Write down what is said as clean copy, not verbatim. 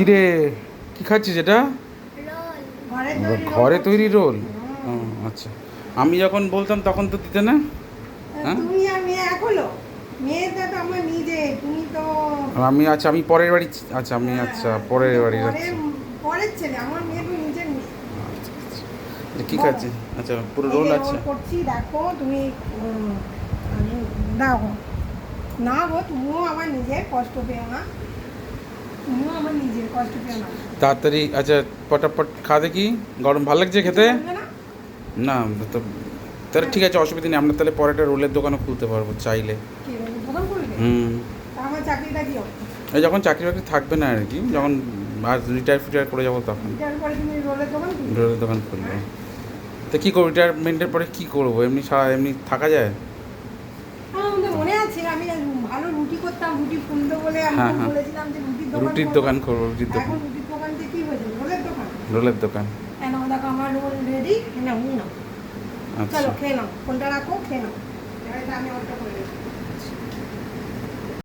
কি রে, কি খাচ্ছিস এটা? ঘরে তৈরি রোল। আচ্ছা, আমি যখন বলতাম তখন তো দিতে না। হ্যাঁ, তুমি আর মেয়ে এক হলো। মেয়েটা তো আমার নিজে, তুমি তো আমি আচ্ছা, আমি পরের বাড়ি। আচ্ছা, আমি আচ্ছা পরের বাড়ি পরের আচ্ছা। পরের ছেলে, আমার মেয়ে তো নিজের মেয়ে। আচ্ছা, আচ্ছা। কি বলো। খাচ্ছিস? আচ্ছা, পুরো এই রোল যে আছে। রোল করছি, দেখো তুমি। দাও না গো, তুমিও আমার নিজের, কষ্ট পেও না। তুমিও আমার নিজের, কষ্ট পেও না। তাড়াতাড়ি আচ্ছা, পটাপট খা দেখি। গরম ভালো লাগছে খেতে? কিছু বলবে না? না তো, তাহলে ঠিক আছে, অসুবিধা নেই। আমরা তাহলে পরে একটা রোলের দোকানও খুলতে পারবো চাইলে। কি বলবে, দোকান করবে? হুম। তা আমার চাকরিটা কি হবে? এই যখন চাকরি বাকরি থাকবে না আর কি, যখন আর রিটায়ার ফিটায়ার করে যাবো তখন তারপরে তুমি রোলের দোকান খুলবে? রোলের দোকান খুলবো। তো কী করবো, রিটায়ারমেন্টের পরে কী করবো? এমনি সারা এমনি থাকা যায়? আমাদের মনে আছে, আমি ভালো রুটি করতাম, রুটি ফুলতো বলে আমি হ্যাঁ, হ্যাঁ। বলেছিলাম যে রুটির করবো। দোকান করবো, রুটির দোকান। এখন রুটির দোকান দিয়ে কি হয়েছে, রোলের দোকান। রোলের দোকান। কেন দেখো, আমার রোল রেডি, নাও নিয়ে নাও। আচ্ছা। চলো খেয়ে নাও, ফোনটা রাখো, খেয়ে নাও। এবার এটা আমি অল্প করে দেবো।